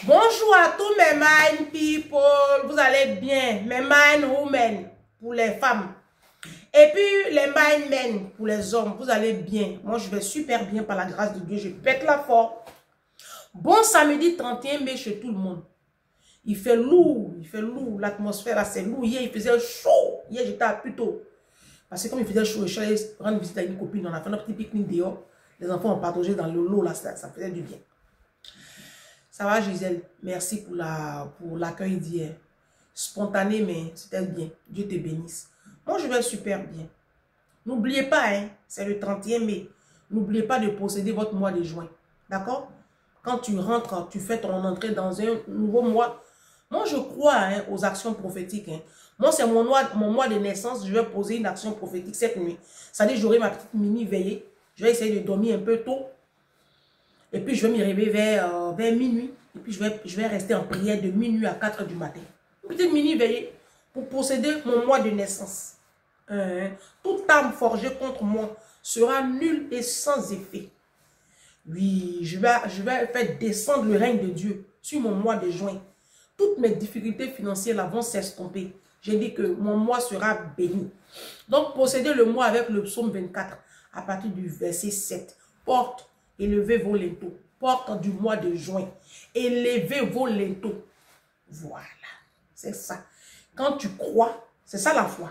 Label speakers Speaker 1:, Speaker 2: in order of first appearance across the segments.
Speaker 1: Bonjour à tous mes mind people, vous allez bien, mes mind women pour les femmes et puis les mind men pour les hommes, vous allez bien. Moi je vais super bien par la grâce de Dieu, je pète la forme. Bon samedi 31 mai chez tout le monde. Il fait lourd, l'atmosphère là c'est lourd. Hier il faisait chaud, hier j'étais à Puto. Parce que comme il faisait chaud, je suis allée rendre visite à une copine, on a fait un petit pique-nique dehors. Les enfants ont partagé dans le lot là, ça faisait du bien. Ça va Gisèle, merci pour l'accueil d'hier. Spontané, mais c'était bien. Dieu te bénisse. Moi, je vais super bien. N'oubliez pas, hein, c'est le 31 mai. N'oubliez pas de posséder votre mois de juin. D'accord? Quand tu rentres, tu fais ton entrée dans un nouveau mois. Moi, je crois hein, aux actions prophétiques. Hein. Moi, c'est mon mois de naissance. Je vais poser une action prophétique cette nuit. Ça dit, j'aurai ma petite mini veillée. Je vais essayer de dormir un peu tôt. Et puis, je vais me réveiller vers minuit. Et puis, je vais rester en prière de minuit à 4 du matin. Une petite mini veillée pour posséder mon mois de naissance. Toute âme forgée contre moi sera nulle et sans effet. Oui, je vais faire descendre le règne de Dieu sur mon mois de juin. Toutes mes difficultés financières là vont s'estomper. J'ai dit que mon mois sera béni. Donc, possédez le mois avec le psaume 24 à partir du verset 7. Porte, élevez vos linteaux. Porte du mois de juin. Élevez vos linteaux. Voilà. C'est ça. Quand tu crois, c'est ça la foi.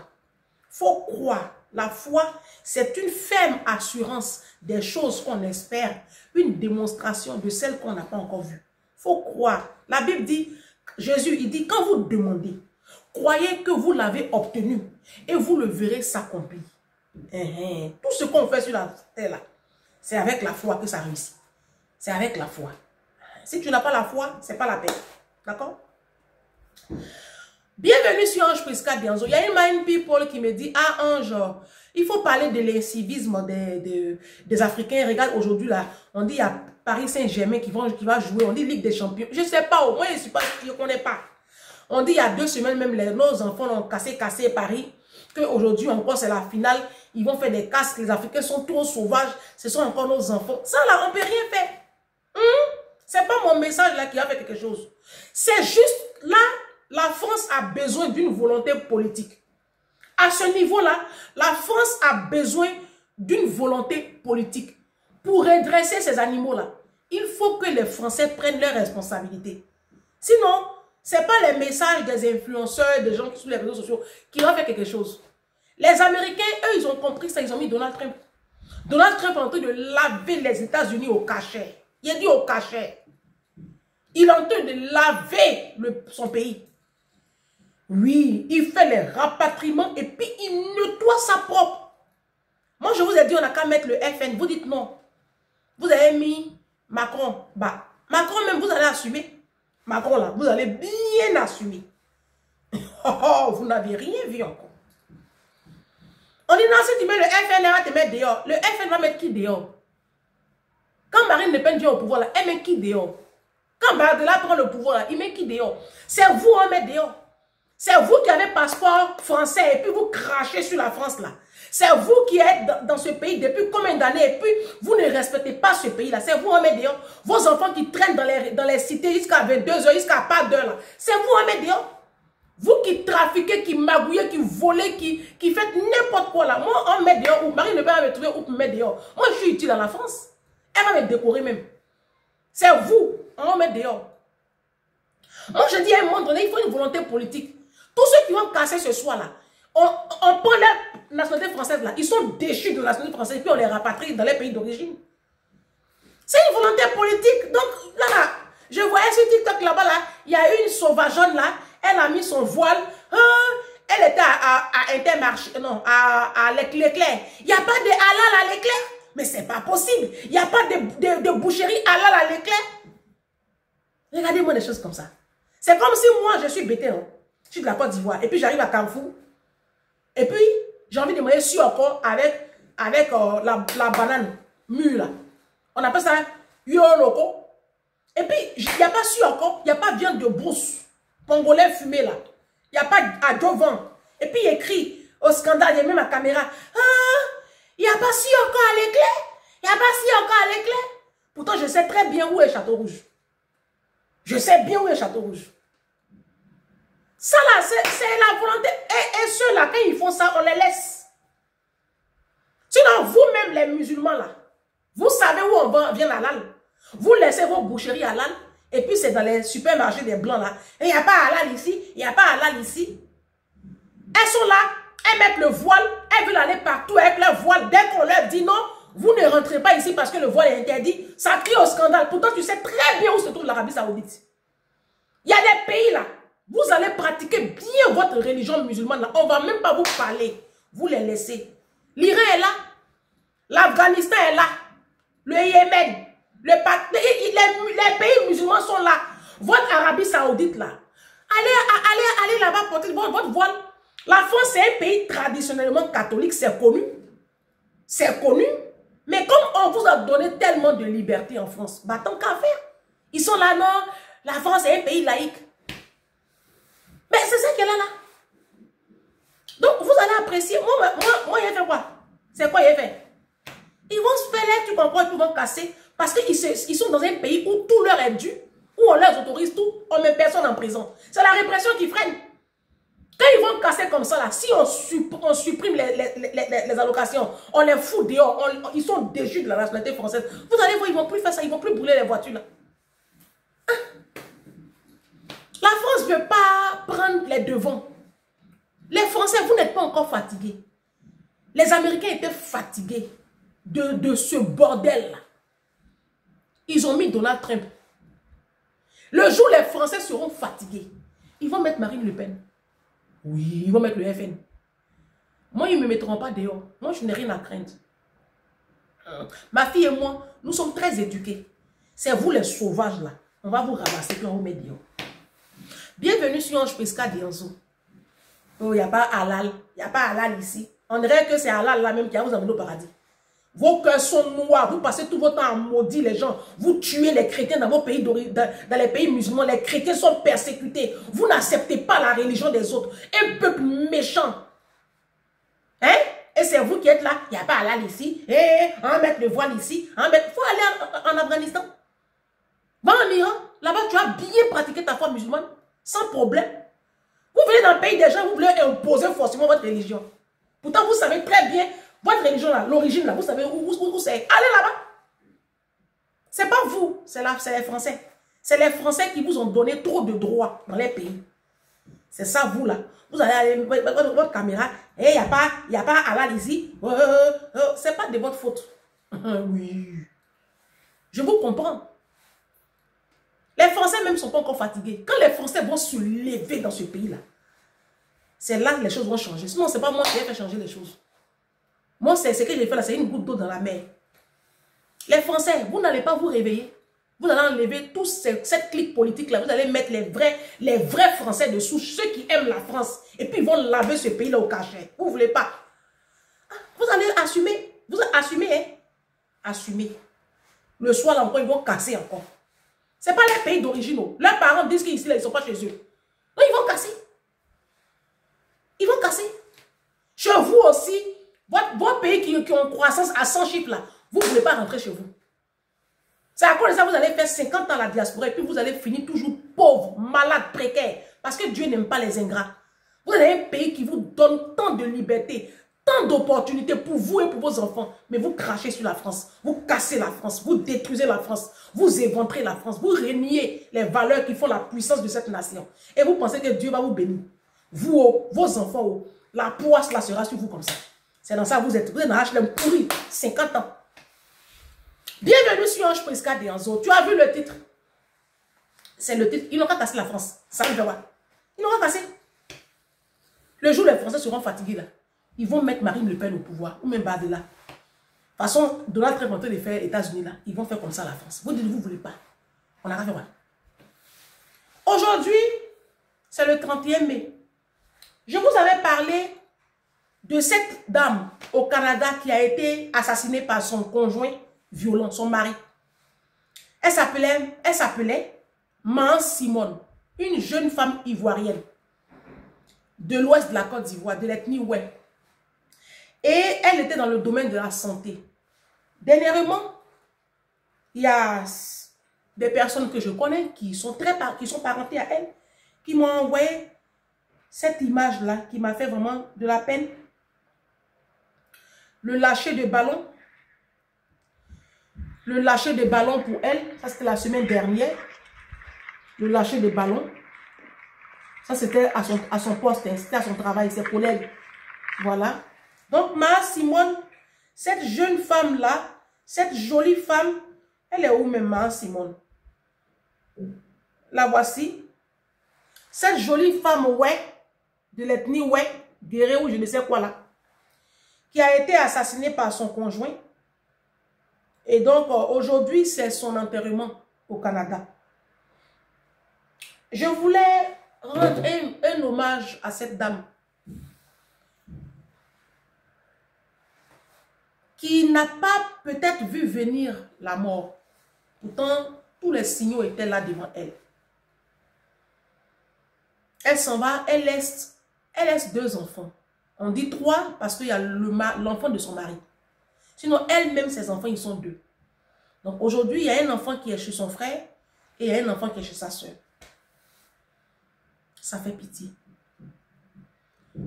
Speaker 1: Faut croire. La foi, c'est une ferme assurance des choses qu'on espère. Une démonstration de celles qu'on n'a pas encore vues. Faut croire. La Bible dit, Jésus, il dit, quand vous demandez, croyez que vous l'avez obtenu et vous le verrez s'accomplir. Tout ce qu'on fait sur la terre là, c'est avec la foi que ça réussit. C'est avec la foi. Si tu n'as pas la foi, c'est pas la peine. D'accord? Bienvenue sur Ange Prisca Bianzo. Il y a une mind people qui me dit, ah Ange, il faut parler de l'incivisme des Africains. Regarde aujourd'hui là, on dit il y a Paris Saint-Germain qui va jouer, on dit Ligue des Champions. Je ne sais pas, au moins je ne connais pas. On dit il y a 2 semaines même, nos enfants ont cassé Paris, qu'aujourd'hui encore c'est la finale, ils vont faire des casques, les Africains sont trop sauvages, ce sont encore nos enfants. Ça là, on ne peut rien faire. C'est pas mon message là qui a fait quelque chose. C'est juste là, la France a besoin d'une volonté politique. À ce niveau-là, la France a besoin d'une volonté politique. Pour redresser ces animaux-là, il faut que les Français prennent leurs responsabilités. Sinon, ce n'est pas les messages des influenceurs, des gens qui sont sur les réseaux sociaux qui vont faire quelque chose. Les Américains, eux, ils ont compris ça, ils ont mis Donald Trump. Donald Trump est en train de laver les États-Unis au cachet. Il a dit au cachet. Il est en train de laver son pays. Oui, il fait les rapatriements et puis il nettoie sa propre. Moi, je vous ai dit, on n'a qu'à mettre le FN. Vous dites non. Vous avez mis Macron. Bah, Macron même, vous allez assumer. Macron là, vous allez bien assumer. Oh, vous n'avez rien vu encore. On dit non, si tu mets le FN, elle va te mettre dehors. Le FN va mettre qui dehors? Quand Marine Le Pen vient au pouvoir là, elle met qui dehors? Quand Bardella prend le pouvoir là, il met qui dehors? C'est vous, on met dehors. C'est vous qui avez passeport français et puis vous crachez sur la France là. C'est vous qui êtes dans ce pays depuis combien d'années et puis vous ne respectez pas ce pays là. C'est vous, on met dehors. Vos enfants qui traînent dans les cités jusqu'à 22 h, jusqu'à pas d'heure là. C'est vous, on met dehors. Vous qui trafiquez, qui magouillez, qui volez, qui faites n'importe quoi là. Moi, on met dehors ou Marine Le Pen va me trouver ou me mettre dehors. Moi, je suis utile dans la France. Elle va me décorer même. C'est vous, on met dehors. Moi, je dis à un moment donné, il faut une volonté politique. Tous ceux qui vont casser ce soir-là, on prend la nationalité française là, ils sont déchus de la nationalité française, puis on les rapatrie dans les pays d'origine. C'est une volonté politique. Donc là, je voyais sur TikTok là-bas, là, il y a une sauvageonne là, elle a mis son voile, elle était à Intermarché, non, à Leclerc. Il n'y a pas de halal à Leclerc, mais c'est pas possible. Il n'y a pas de boucherie halal à Leclerc. Regardez-moi des choses comme ça. C'est comme si moi, je suis bêté, hein. Je suis de la Côte d'Ivoire. Et puis j'arrive à Carrefour. Et puis, j'ai envie de manger sur encore avec la banane mûre là. On appelle ça yo loco. Et puis, il n'y a pas sur encore, il n'y a pas viande de brousse. Congolais fumé là. Il n'y a pas adjuvant. Et puis, il écrit au scandale, il y a même ma caméra. Ah, il n'y a pas sur encore à l'éclair. Il n'y a pas sur encore à l'éclair. Pourtant, je sais très bien où est Château Rouge. Je sais bien où est Château Rouge. Ça là, c'est la volonté. Et ceux-là, quand ils font ça, on les laisse. Sinon, vous-même, les musulmans là, vous savez où on vient halal. Vous laissez vos boucheries halal. Et puis c'est dans les supermarchés des blancs là. Il n'y a pas halal ici, il n'y a pas halal ici. Elles sont là, elles mettent le voile, elles veulent aller partout avec leur voile. Dès qu'on leur dit non, vous ne rentrez pas ici parce que le voile est interdit, ça crie au scandale. Pourtant, tu sais très bien où se trouve l'Arabie Saoudite. Il y a des pays là, vous allez pratiquer bien votre religion musulmane là. On ne va même pas vous parler. Vous les laissez. L'Iran est là, l'Afghanistan est là, le Yémen, les pays musulmans sont là. Votre Arabie Saoudite là, allez là-bas porter votre voile. La France est un pays traditionnellement catholique, c'est connu. C'est connu. Mais comme on vous a donné tellement de liberté en France, bah tant qu'à faire. Ils sont là, non, la France est un pays laïque. Mais c'est ça qu'elle a là. Donc vous allez apprécier. Moi, il a fait quoi? C'est quoi il a fait? Ils vont se faire là, tu comprends, ils vont casser. Parce qu'ils sont dans un pays où tout leur est dû, où on leur autorise tout, on met personne en prison. C'est la répression qui freine. Quand ils vont casser comme ça, là, si on supprime les allocations, on les fout dehors, ils sont déchus de la nationalité française, vous allez voir, ils ne vont plus faire ça, ils ne vont plus brûler les voitures. Là. Hein? La France ne veut pas prendre les devants. Les Français, vous n'êtes pas encore fatigués. Les Américains étaient fatigués de ce bordel-là. Ils ont mis Donald Trump. Le jour où les Français seront fatigués, ils vont mettre Marine Le Pen. Oui, ils vont mettre le FN. Moi, ils ne me mettront pas dehors. Moi, je n'ai rien à craindre. Ma fille et moi, nous sommes très éduqués. C'est vous les sauvages là. On va vous ramasser puis on vous met dehors. Bienvenue sur Ange Pesca Dianzo. Oh, il n'y a pas halal. Il n'y a pas halal ici. On dirait que c'est halal là même qui a vous amené au paradis. Vos cœurs sont noirs. Vous passez tout votre temps à maudire les gens. Vous tuez les chrétiens dans vos pays d'origine, dans les pays musulmans. Les chrétiens sont persécutés. Vous n'acceptez pas la religion des autres. Un peuple méchant. Hein? Et c'est vous qui êtes là. Il n'y a pas halal ici. On va mettre le voile ici. Il faut aller en Afghanistan. Va en Iran. Là-bas, tu as bien pratiqué ta foi musulmane. Sans problème. Vous venez dans le pays des gens, vous voulez imposer forcément votre religion. Pourtant, vous savez très bien votre religion, l'origine, là, vous savez où c'est. Allez là-bas. Ce n'est pas vous, c'est les Français. C'est les Français qui vous ont donné trop de droits dans les pays. C'est ça, vous, là. Vous allez aller, votre caméra, il n'y a pas halal ici. Ce n'est pas de votre faute. Oui. Je vous comprends. Les Français même ne sont pas encore fatigués. Quand les Français vont se lever dans ce pays-là, c'est là que les choses vont changer. Sinon, ce n'est pas moi qui ai fait changer les choses. Moi, c'est ce que j'ai fait là, c'est une goutte d'eau dans la mer. Les Français, vous n'allez pas vous réveiller. Vous allez enlever toute cette clique politique-là. Vous allez mettre les vrais Français dessous, ceux qui aiment la France. Et puis, ils vont laver ce pays-là au cachet. Vous ne voulez pas. Vous allez assumer. Vous assumez, hein? Assumez. Le soir, là encore, ils vont casser encore. Ce n'est pas les pays d'origine. Leurs parents disent qu'ici, ils ne sont pas chez eux. Donc, ils vont casser. Ils vont casser. Chez vous aussi, vos pays qui ont une croissance à 100 chiffres, là, vous ne voulez pas rentrer chez vous. C'est à cause de ça que vous allez faire 50 ans à la diaspora et puis vous allez finir toujours pauvre, malade, précaire. Parce que Dieu n'aime pas les ingrats. Vous avez un pays qui vous donne tant de liberté, tant d'opportunités pour vous et pour vos enfants. Mais vous crachez sur la France. Vous cassez la France. Vous détruisez la France. Vous éventrez la France. Vous reniez les valeurs qui font la puissance de cette nation. Et vous pensez que Dieu va vous bénir. Vous, vos enfants, la poisse là sera sur vous comme ça. C'est dans ça que vous êtes. Vous êtes dans HLM pourri. 50 ans. Bienvenue sur Ange Pesca Dianzo. Tu as vu le titre? C'est le titre. Ils n'ont qu'à casser la France. Ça ne fait pas. Ils n'ont qu'à casser. Le jour où les Français seront fatigués là, ils vont mettre Marine Le Pen au pouvoir. Ou même Badela. De toute façon, Donald Trump est en train de faire les États-Unis là. Ils vont faire comme ça la France. Vous dites, vous ne voulez pas. On a qu'à faire quoi? Aujourd'hui, c'est le 31 mai. Je vous avais parlé de cette dame au Canada qui a été assassinée par son conjoint violent, son mari. Elle s'appelait Man Simone, une jeune femme ivoirienne de l'ouest de la Côte d'Ivoire, de l'ethnie Oué. Et elle était dans le domaine de la santé. Dernièrement, il y a des personnes que je connais qui sont parentées à elle, qui m'ont envoyé cette image-là qui m'a fait vraiment de la peine. Le lâcher de ballon. Le lâcher de ballon pour elle, ça c'était la semaine dernière. Le lâcher de ballon. Ça c'était à son poste, c'était à son travail, ses collègues. Voilà. Donc Maa Simone, cette jeune femme-là, cette jolie femme, elle est où même Maa Simone? La voici. Cette jolie femme, ouais, de l'ethnie, ouais, guerrier ou je ne sais quoi là, qui a été assassinée par son conjoint. Et donc, aujourd'hui, c'est son enterrement au Canada. Je voulais rendre un hommage à cette dame qui n'a pas peut-être vu venir la mort. Pourtant, tous les signaux étaient là devant elle. Elle s'en va, elle laisse 2 enfants. On dit 3 parce qu'il y a l'enfant de son mari. Sinon, elle-même, ses enfants, ils sont 2. Donc aujourd'hui, il y a un enfant qui est chez son frère et il y a un enfant qui est chez sa soeur. Ça fait pitié.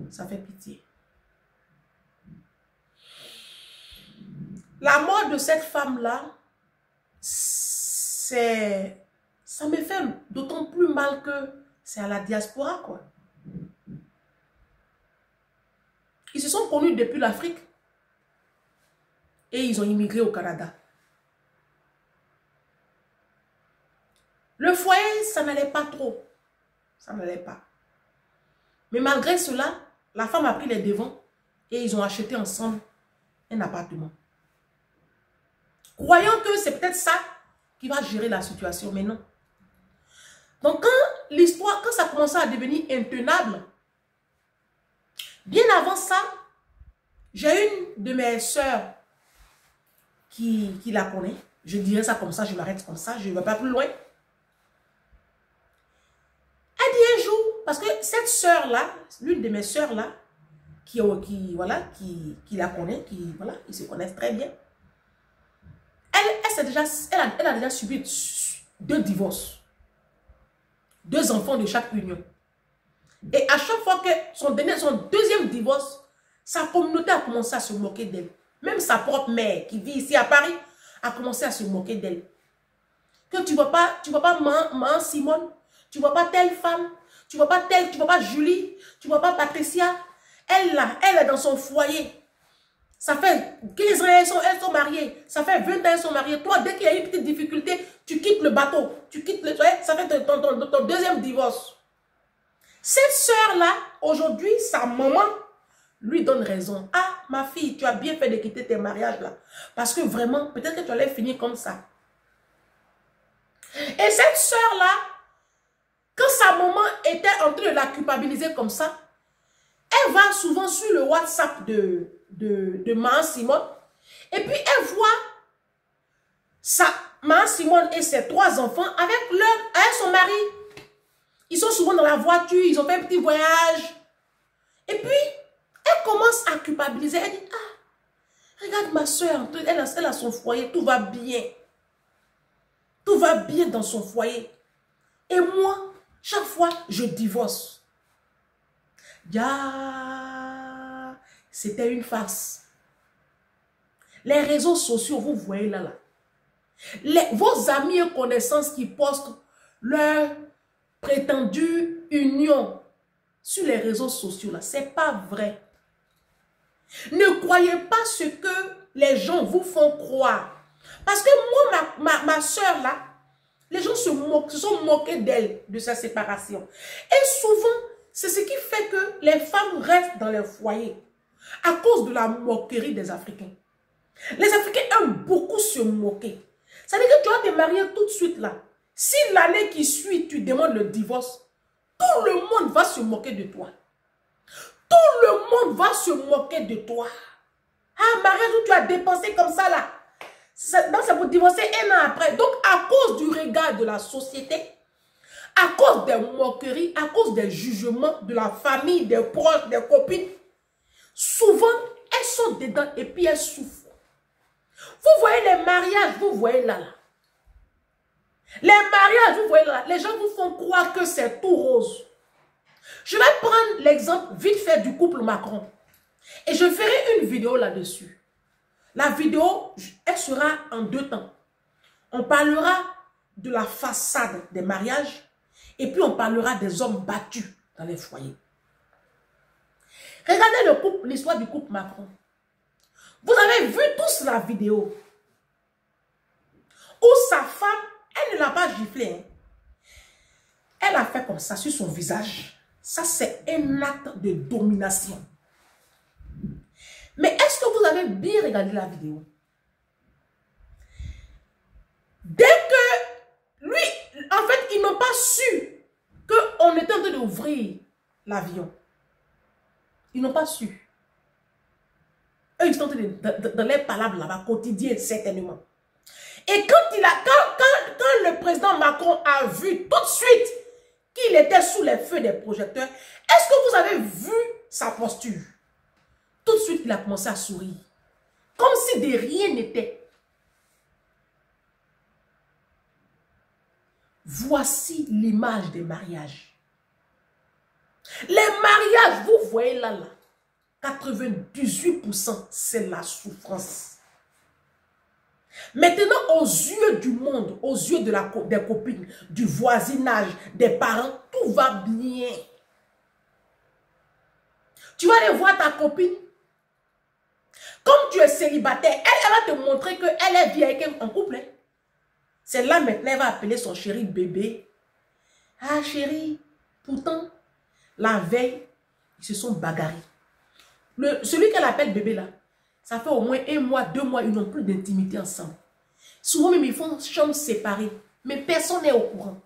Speaker 1: Ça fait pitié. La mort de cette femme-là, ça me fait d'autant plus mal que c'est à la diaspora, quoi. Ils se sont connus depuis l'Afrique et ils ont immigré au Canada. Le foyer, ça n'allait pas trop. Ça n'allait pas. Mais malgré cela, la femme a pris les devants et ils ont acheté ensemble un appartement. Croyant que c'est peut-être ça qui va gérer la situation, mais non. Donc quand ça commençait à devenir intenable, bien avant ça, j'ai une de mes sœurs qui la connaît. Je dirais ça comme ça, je m'arrête comme ça, je ne vais pas plus loin. Elle dit un jour, parce que cette sœur-là, l'une de mes sœurs-là, qui la connaît, voilà, ils se connaissent très bien. Elle a déjà subi 2 divorces. 2 enfants de chaque union. Et à chaque fois que son deuxième divorce, sa communauté a commencé à se moquer d'elle. Même sa propre mère qui vit ici à Paris a commencé à se moquer d'elle. Que tu ne vois pas Maa Simone, tu ne vois pas telle femme, tu ne vois pas Julie, tu ne vois pas Patricia. Elle est dans son foyer. Ça fait 15 ans, elles sont mariées. Ça fait 20 ans, elles sont mariées. Toi, dès qu'il y a une petite difficulté, tu quittes le bateau. Tu quittes le... Ça fait ton deuxième divorce. Cette sœur-là, aujourd'hui, sa maman lui donne raison. Ah, ma fille, tu as bien fait de quitter tes mariages là. Parce que vraiment, peut-être que tu allais finir comme ça. Et cette sœur-là, quand sa maman était en train de la culpabiliser comme ça, elle va souvent sur le WhatsApp de Maa Simone. Et puis elle voit Maa Simone et ses 3 enfants avec son mari. Ils sont souvent dans la voiture, ils ont fait un petit voyage. Et puis, elle commence à culpabiliser. Elle dit, ah, regarde ma soeur, elle a son foyer, tout va bien. Tout va bien dans son foyer. Et moi, chaque fois, je divorce. C'était une farce. Les réseaux sociaux, vous voyez là. Vos amis et connaissances qui postent leur prétendue union sur les réseaux sociaux là, c'est pas vrai. Ne croyez pas ce que les gens vous font croire. Parce que moi, ma soeur là, les gens se sont moqués d'elle, de sa séparation. Et souvent, c'est ce qui fait que les femmes restent dans les foyers à cause de la moquerie des Africains. Les Africains aiment beaucoup se moquer. Ça veut dire que tu vas te marier tout de suite là. Si l'année qui suit, tu demandes le divorce, tout le monde va se moquer de toi. Tout le monde va se moquer de toi. Ah, mariage où tu as dépensé comme ça là. Donc c'est pour divorcer 1 an après. Donc à cause du regard de la société, à cause des moqueries, à cause des jugements de la famille, des proches, des copines, souvent elles sont dedans et puis elles souffrent. Vous voyez les mariages, vous voyez là. Les mariages, vous voyez là, les gens vous font croire que c'est tout rose. Je vais prendre l'exemple vite fait du couple Macron. Et je ferai une vidéo là-dessus. La vidéo, elle sera en 2 temps. On parlera de la façade des mariages et puis on parlera des hommes battus dans les foyers. Regardez l'histoire du couple Macron. Vous avez vu tous la vidéo où sa femme, elle ne l'a pas giflé. Hein. Elle a fait comme ça sur son visage. Ça, c'est un acte de domination. Mais est-ce que vous avez bien regardé la vidéo? Dès que lui, en fait, ils n'ont pas su qu'on était en train d'ouvrir l'avion. Ils n'ont pas su. Eux, ils sont dans les palabres là-bas, quotidiennes, certainement. Et quand le président Macron a vu tout de suite qu'il était sous les feux des projecteurs, est-ce que vous avez vu sa posture? Tout de suite, il a commencé à sourire. Comme si de rien n'était. Voici l'image des mariages. Les mariages, vous voyez là, 98%, c'est la souffrance. Maintenant, aux yeux du monde, aux yeux des copines, du voisinage, des parents, tout va bien. Tu vas aller voir ta copine. Comme tu es célibataire, elle va te montrer qu'elle est bien avec un couple. Hein. C'est là maintenant, elle va appeler son chéri bébé. Ah chéri, pourtant, la veille, ils se sont bagarrés. Celui qu'elle appelle bébé là, ça fait au moins 1 mois, 2 mois, ils n'ont plus d'intimité ensemble. Souvent même, ils font chambre séparée. Mais personne n'est au courant.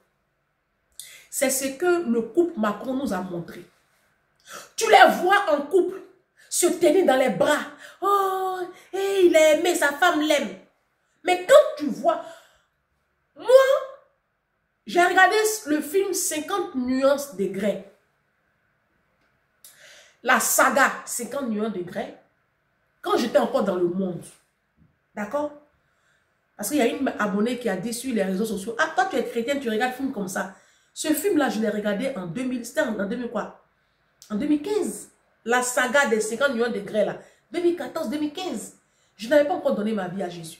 Speaker 1: C'est ce que le couple Macron nous a montré. Tu les vois en couple, se tenir dans les bras. Oh, hey, il est aimé, sa femme l'aime. Mais quand tu vois... Moi, j'ai regardé le film 50 nuances de Grey. La saga 50 nuances de Grey. Quand j'étais encore dans le monde. D'accord? Parce qu'il y a une abonnée qui a dit sur les réseaux sociaux. Ah, toi, tu es chrétienne, tu regardes film comme ça. Ce film-là, je l'ai regardé en 2000. C'était en 2000 quoi? En 2015. La saga des 50 nuances de Grey, là. 2014, 2015. Je n'avais pas encore donné ma vie à Jésus.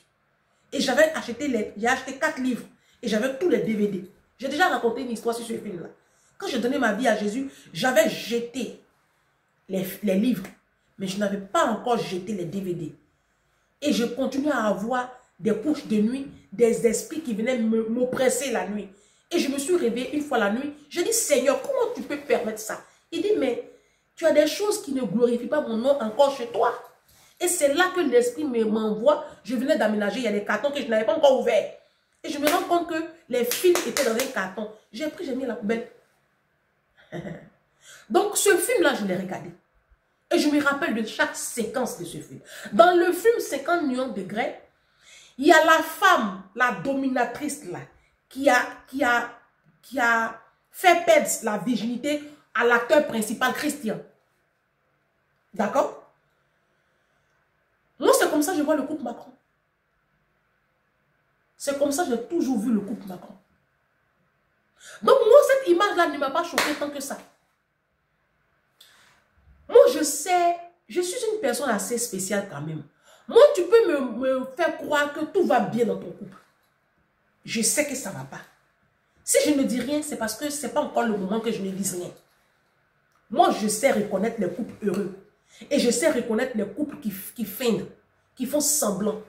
Speaker 1: Et j'avais acheté j'ai acheté 4 livres. Et j'avais tous les DVD. J'ai déjà raconté une histoire sur ce film-là. Quand j'ai donné ma vie à Jésus, j'avais jeté les livres. Mais je n'avais pas encore jeté les DVD. Et je continuais à avoir des couches de nuit, des esprits qui venaient m'oppresser la nuit. Et je me suis réveillée une fois la nuit. Je dis, Seigneur, comment tu peux permettre ça? Il dit, mais tu as des choses qui ne glorifient pas mon nom encore chez toi. Et c'est là que l'esprit m'envoie. Je venais d'aménager, il y a des cartons que je n'avais pas encore ouverts. Et je me rends compte que les fils étaient dans un carton. J'ai pris, j'ai mis à la poubelle. Donc ce film-là, je l'ai regardé. Et je me rappelle de chaque séquence de ce film. Dans le film 50 nuances de Grey, il y a la femme, la dominatrice là, qui a fait perdre la virginité à l'acteur principal Christian. D'accord? Moi, c'est comme ça que je vois le couple Macron. C'est comme ça que j'ai toujours vu le couple Macron. Donc moi, cette image-là ne m'a pas choqué tant que ça. Moi, je sais, je suis une personne assez spéciale quand même. Moi, tu peux me faire croire que tout va bien dans ton couple. Je sais que ça ne va pas. Si je ne dis rien, c'est parce que ce n'est pas encore le moment que je ne dise rien. Moi, je sais reconnaître les couples heureux. Et je sais reconnaître les couples qui feignent, qui font semblant.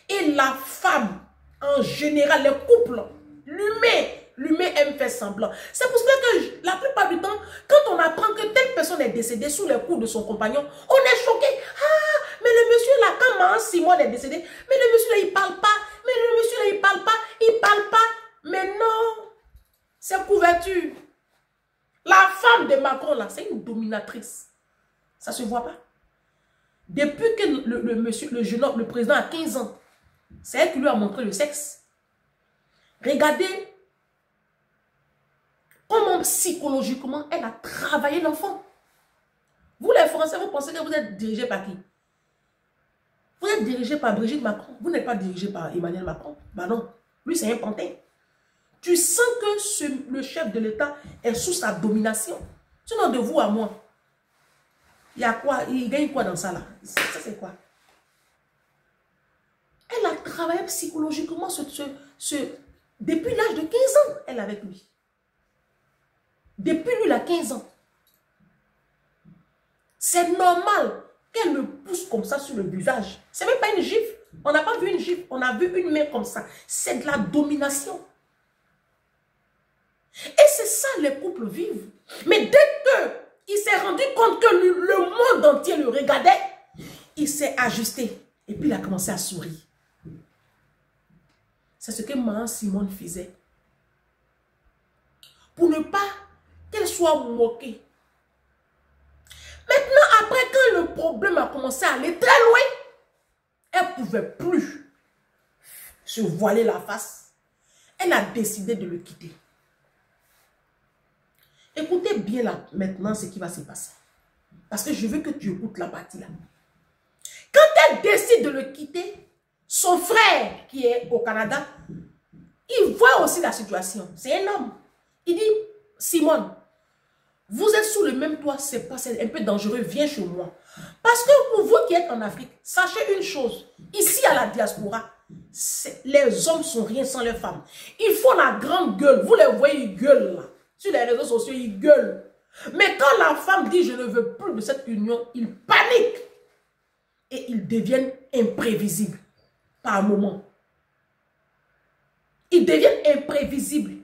Speaker 1: Et la femme, en général, les couples, l'humain aime faire semblant. C'est pour cela que la plupart du temps, quand on apprend que telle personne est décédée sous les coups de son compagnon, on est choqué. Ah, mais le monsieur là, quand Maman Simone est décédée, mais le monsieur là, il parle pas. Mais le monsieur là, il parle pas. Il parle pas. Mais non, c'est couverture. La femme de Macron là, c'est une dominatrice. Ça se voit pas. Depuis que le jeune homme, le président a 15 ans, c'est elle qui lui a montré le sexe. Regardez comment psychologiquement elle a travaillé l'enfant. Vous les Français, vous pensez que vous êtes dirigé par qui? Vous êtes dirigé par Brigitte Macron. Vous n'êtes pas dirigé par Emmanuel Macron. Ben non, lui c'est un pantin. Tu sens que le chef de l'État est sous sa domination. Sinon, de vous à moi, il y a quoi? Il gagne quoi dans ça là? Ça c'est quoi? Elle a travaillé psychologiquement depuis l'âge de 15 ans, elle est avec lui. Depuis lui, il a 15 ans. C'est normal qu'elle le pousse comme ça sur le visage. C'est même pas une gifle. On n'a pas vu une gifle, on a vu une main comme ça. C'est de la domination. Et c'est ça les couples vivent. Mais dès qu'il s'est rendu compte que le monde entier le regardait, il s'est ajusté. Et puis il a commencé à sourire. C'est ce que Maman Simone faisait. Pour ne pas qu'elle soit moquée. Maintenant, après, quand le problème a commencé à aller très loin, elle ne pouvait plus se voiler la face. Elle a décidé de le quitter. Écoutez bien là, maintenant ce qui va se passer. Parce que je veux que tu écoutes la partie là. Quand elle décide de le quitter, son frère qui est au Canada, il voit aussi la situation. C'est un homme. Il dit, Simone, vous êtes sous le même toit, c'est un peu dangereux, viens chez moi. Parce que pour vous qui êtes en Afrique, sachez une chose, ici à la diaspora, les hommes sont rien sans les femmes. Ils font la grande gueule, vous les voyez, ils gueulent là. Sur les réseaux sociaux, ils gueulent. Mais quand la femme dit, je ne veux plus de cette union, ils paniquent. Et ils deviennent imprévisibles par moment. Ils deviennent imprévisibles.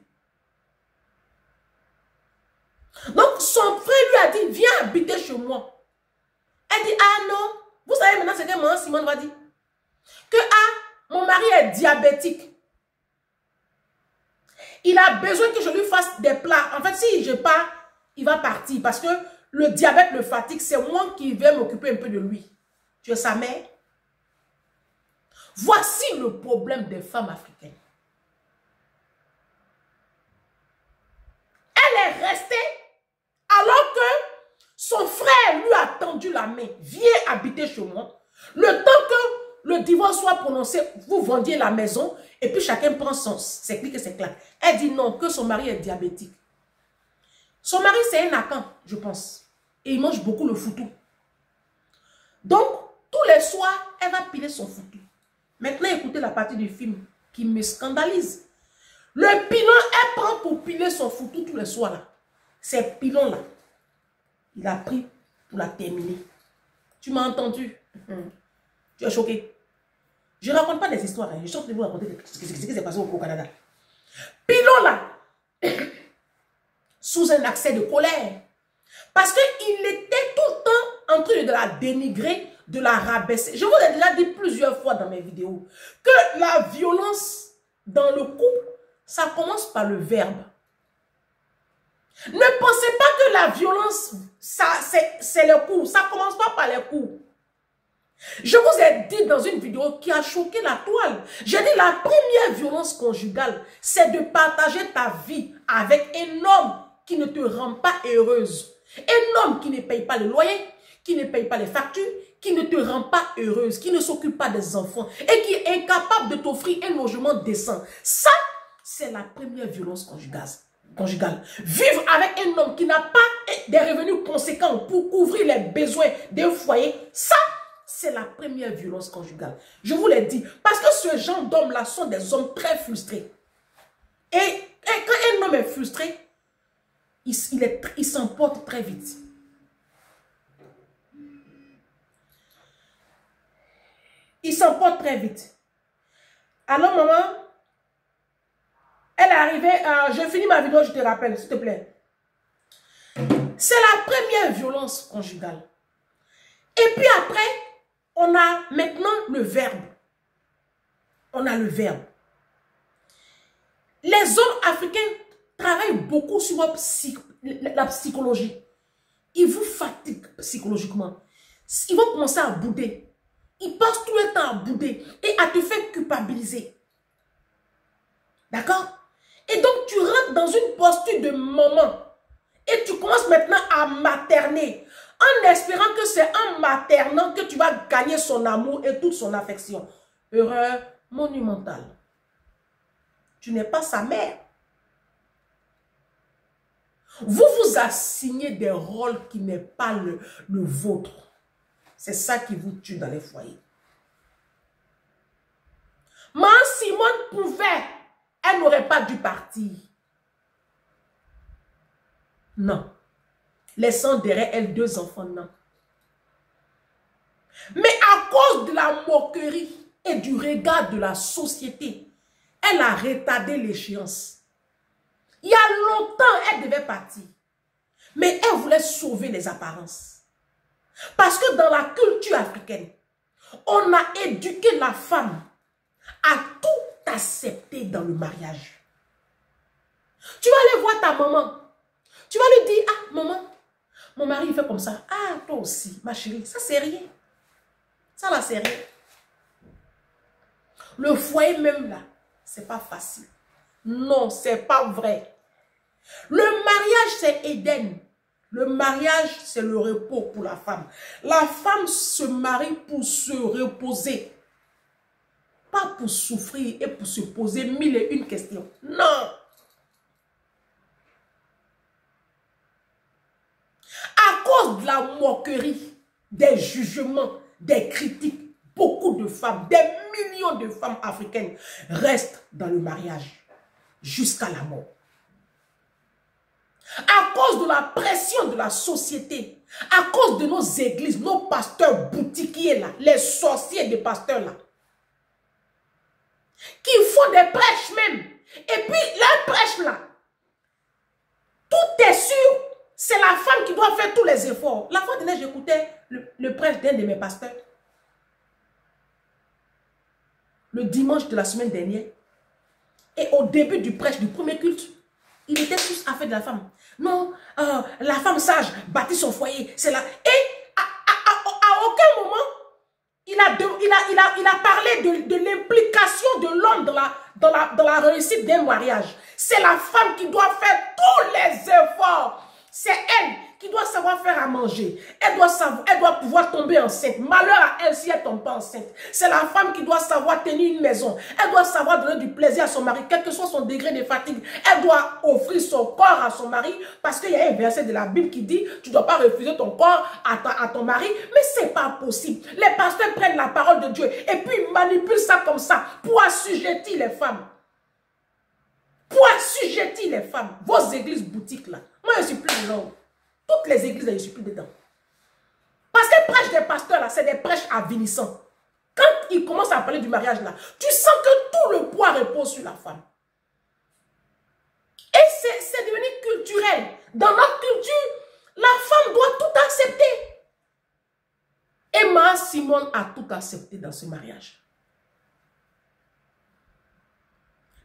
Speaker 1: Donc, son frère lui a dit, viens habiter chez moi. Elle dit, ah non, vous savez maintenant ce que Maman Simone va dire. Que, mon mari est diabétique. Il a besoin que je lui fasse des plats. En fait, si je pars, il va partir. Parce que le diabète le fatigue. C'est moi qui vais m'occuper un peu de lui. Tu es sa mère. Voici le problème des femmes africaines. Elle est restée alors que son frère lui a tendu la main. Viens habiter chez moi. Le temps que le divorce soit prononcé, vous vendiez la maison et puis chacun prend ses clics et ses claques. Elle dit non, que son mari est diabétique. Son mari, c'est un Akan, je pense. Et il mange beaucoup le foutou. Donc, tous les soirs, elle va piler son foutu. Maintenant, écoutez la partie du film qui me scandalise. Le pilon, elle prend pour piler son foutu tous les soirs là. Ces pilons-là, il a pris pour la terminer. Tu m'as entendu? Tu es choqué. Je ne raconte pas des histoires. Hein. Je suis en train de vous raconter ce qui s'est passé au Canada. Pilon là, sous un accès de colère. Parce qu'il était tout le temps en train de la dénigrer, de la rabaisser. Je vous ai déjà dit plusieurs fois dans mes vidéos que la violence dans le couple, ça commence par le verbe. Ne pensez pas que la violence, c'est le coup. Ça ne commence pas par les coups. Je vous ai dit dans une vidéo qui a choqué la toile. J'ai dit la première violence conjugale, c'est de partager ta vie avec un homme qui ne te rend pas heureuse. Un homme qui ne paye pas le loyer, qui ne paye pas les factures, qui ne te rend pas heureuse, qui ne s'occupe pas des enfants et qui est incapable de t'offrir un logement décent. Ça, c'est la première violence conjugale. Vivre avec un homme qui n'a pas des revenus conséquents pour couvrir les besoins d'un foyer, ça, c'est la première violence conjugale. Je vous l'ai dit. Parce que ce genre d'hommes-là sont des hommes très frustrés. Et quand un homme est frustré, il s'emporte très vite. Il s'emporte très vite. Alors, maman, elle est arrivée, je finis ma vidéo, je te rappelle, s'il te plaît. C'est la première violence conjugale. Et puis après, on a maintenant le verbe. On a le verbe. Les hommes africains travaillent beaucoup sur la psychologie. Ils vous fatiguent psychologiquement. Ils vont commencer à bouder. Ils passent tout le temps à bouder et à te faire culpabiliser. D'accord? Et donc, tu rentres dans une posture de maman. Et tu commences maintenant à materner. En espérant que c'est en maternant que tu vas gagner son amour et toute son affection. Erreur monumentale. Tu n'es pas sa mère. Vous vous assignez des rôles qui n'est pas le vôtre. C'est ça qui vous tue dans les foyers. Mais Simone pouvait, elle n'aurait pas dû partir. Non. Laissant derrière elle 2 enfants, non. Mais à cause de la moquerie et du regard de la société, elle a retardé l'échéance. Il y a longtemps, elle devait partir. Mais elle voulait sauver les apparences. Parce que dans la culture africaine, on a éduqué la femme à tout accepter dans le mariage. Tu vas aller voir ta maman. Tu vas lui dire, ah maman, mon mari il fait comme ça. Ah toi aussi, ma chérie, ça c'est rien. Ça là c'est rien. Le foyer même là, c'est pas facile. Non, c'est pas vrai. Le mariage c'est Éden. Le mariage c'est le repos pour la femme. La femme se marie pour se reposer. Pas pour souffrir et pour se poser 1001 questions. Non. À cause de la moquerie, des jugements, des critiques, beaucoup de femmes, des millions de femmes africaines restent dans le mariage jusqu'à la mort. À cause de la pression de la société, à cause de nos églises, nos pasteurs boutiquiers là, les sorciers des pasteurs là, qui font des prêches même. Et puis, les prêches là, tout est sûr, c'est la femme qui doit faire tous les efforts. La fois dernière, j'écoutais le prêche d'un de mes pasteurs. Le dimanche de la semaine dernière. Et au début du prêche, du premier culte, il était tous à faire de la femme. Non, la femme sage bâtit son foyer, c'est là. Et à aucun moment, il a parlé de l'implication de l'homme dans la réussite d'un mariage. C'est la femme qui doit faire tous les efforts. C'est elle qui doit savoir faire à manger. Elle doit pouvoir tomber enceinte. Malheur à elle si elle ne tombe pas enceinte. C'est la femme qui doit savoir tenir une maison. Elle doit savoir donner du plaisir à son mari, quel que soit son degré de fatigue. Elle doit offrir son corps à son mari parce qu'il y a un verset de la Bible qui dit tu ne dois pas refuser ton corps à ton mari. Mais ce n'est pas possible. Les pasteurs prennent la parole de Dieu et puis ils manipulent ça comme ça pour assujettir les femmes. Pour assujettir les femmes. Vos églises boutiques là. Moi, je ne suis plus dedans. Toutes les églises, je ne suis plus dedans. Parce que les prêches des pasteurs, là, c'est des prêches avilissants. Quand ils commencent à parler du mariage, là, tu sens que tout le poids repose sur la femme. Et c'est devenu culturel. Dans notre culture, la femme doit tout accepter. Et Ma Simone a tout accepté dans ce mariage.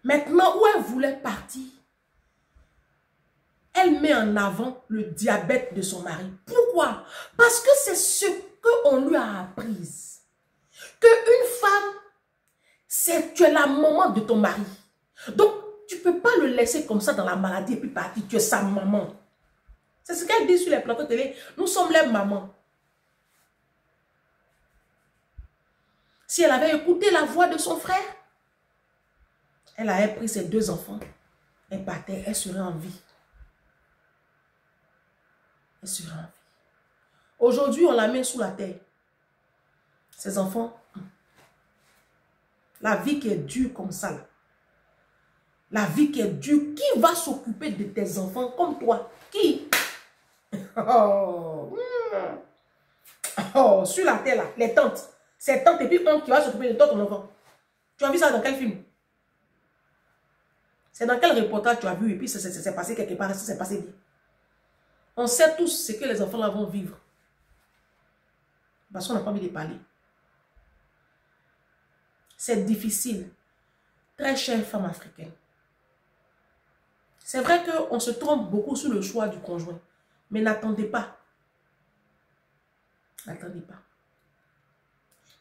Speaker 1: Maintenant, où elle voulait partir, elle met en avant le diabète de son mari. Pourquoi? Parce que c'est ce qu'on lui a appris. Qu'une femme, tu es la maman de ton mari. Donc, tu ne peux pas le laisser comme ça dans la maladie et puis partir. Tu es sa maman. C'est ce qu'elle dit sur les plateaux télé. Nous sommes les mamans. Si elle avait écouté la voix de son frère, elle avait pris ses 2 enfants. Elle partait, elle serait en vie. Elle serait en vie. Aujourd'hui, on la met sous la terre. Ses enfants, la vie qui est dure comme ça, là. La vie qui est dure, qui va s'occuper de tes enfants comme toi? Qui? Oh, sur la terre, là, les tantes. C'est tantes et puis oncle qui va s'occuper de toi, ton enfant. Tu as vu ça dans quel film? C'est dans quel reportage tu as vu et puis c'est passé quelque part, ça s'est passé bien. On sait tous ce que les enfants là vont vivre. Parce qu'on n'a pas envie de parler. C'est difficile. Très chère femme africaine. C'est vrai qu'on se trompe beaucoup sur le choix du conjoint. Mais n'attendez pas. N'attendez pas.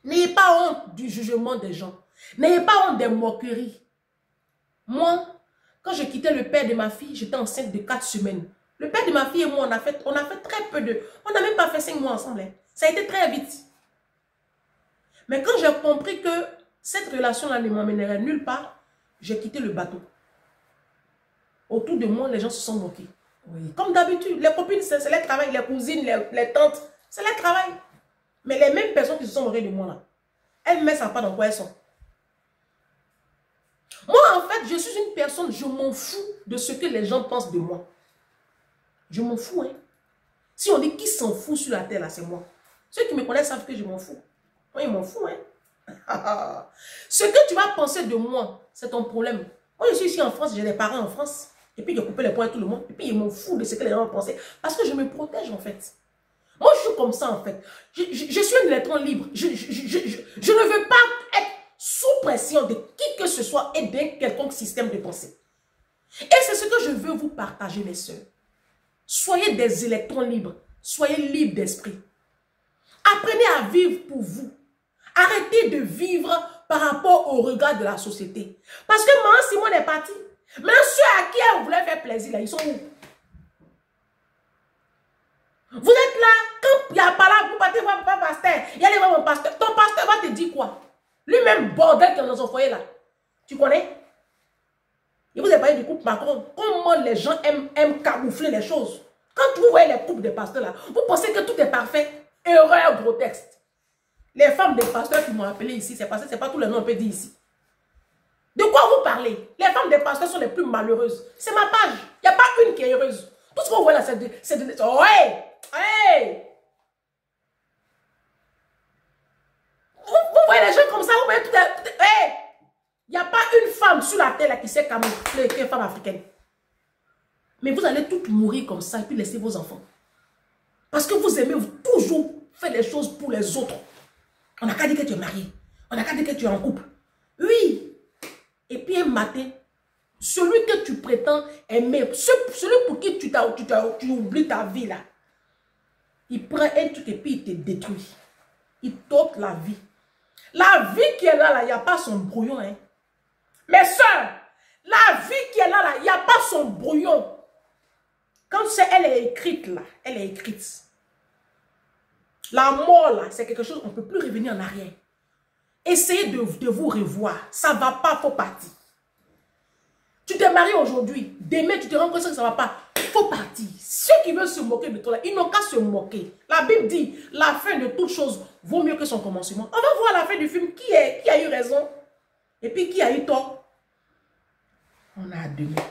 Speaker 1: N'ayez pas honte du jugement des gens. N'ayez pas honte des moqueries. Moi, quand j'ai quitté le père de ma fille, j'étais enceinte de 4 semaines. Le père de ma fille et moi, on a fait très peu de... On n'a même pas fait 5 mois ensemble. Hein. Ça a été très vite. Mais quand j'ai compris que cette relation-là ne m'emmènerait nulle part, j'ai quitté le bateau. Autour de moi, les gens se sont moqués. Oui. Oui. Comme d'habitude, les copines, c'est leur travail, les cousines, les tantes, c'est leur travail. Mais les mêmes personnes qui se sont moquées de moi là, elles ne savent pas dans quoi elles sont. Moi, en fait, je suis une personne, je m'en fous de ce que les gens pensent de moi. Je m'en fous, hein. Si on dit qui s'en fout sur la terre, là, c'est moi. Ceux qui me connaissent savent que je m'en fous. Moi, ils m'en foutent, hein. Ce que tu vas penser de moi, c'est ton problème. Moi, je suis ici en France, j'ai des parents en France. Et puis, j'ai coupé les poings à tout le monde. Et puis, ils m'en foutent de ce que les gens vont penser. Parce que je me protège, en fait. Moi, je suis comme ça, en fait. Je suis un électron libre. Je ne veux pas être sous pression de qui que ce soit et d'un quelconque système de pensée. Et c'est ce que je veux vous partager, mes soeurs. Soyez des électrons libres. Soyez libres d'esprit. Apprenez à vivre pour vous. Arrêtez de vivre par rapport au regard de la société. Parce que maman Simone est partie. Maintenant, ceux à qui elle voulait faire plaisir, là, ils sont où? Vous êtes là, quand il n'y a pas là, vous partez voir papa pasteur. Il y a les voir mon pasteur. Ton pasteur va te dire quoi? Lui-même, bordel qui est dans son foyer là. Tu connais? Il vous a parlé du couple Macron. Comment les gens aiment camoufler les choses. Quand vous voyez les couples des pasteurs là, vous pensez que tout est parfait. Erreur, gros texte. Les femmes des pasteurs qui m'ont appelé ici, c'est parce que ce n'est pas tous les noms qu'on peut dire ici. De quoi vous parlez? Les femmes des pasteurs sont les plus malheureuses. C'est ma page. Il n'y a pas une qui est heureuse. Tout ce qu'on voit là, c'est de... Oh, hey! Hey! Vous voyez les gens comme ça, vous voyez tout... Hey! Il n'y a pas une femme sur la terre là, qui sait camoufler qu'une femme africaine. Mais vous allez toutes mourir comme ça et puis laisser vos enfants. Parce que vous aimez toujours faire les choses pour les autres. On n'a qu'à dire que tu es marié. On n'a qu'à dire que tu es en couple. Oui. Et puis un matin, celui que tu prétends aimer, celui pour qui tu oublies ta vie là, il prend un truc et puis il te détruit. Il t'ôte la vie. La vie qui est là, il n'y a pas son brouillon. Hein. Mes soeurs, la vie qui est là, il n'y a pas son brouillon. Quand elle est écrite là, elle est écrite. La mort là, c'est quelque chose, on ne peut plus revenir en arrière. Essayez de vous revoir. Ça ne va pas, il faut partir. Tu t'es marié aujourd'hui. Demain, tu te rends compte que ça ne va pas. Il faut partir. Ceux qui veulent se moquer de toi, là, ils n'ont qu'à se moquer. La Bible dit, la fin de toute chose vaut mieux que son commencement. On va voir à la fin du film qui a eu raison et puis qui a eu tort. On a demain.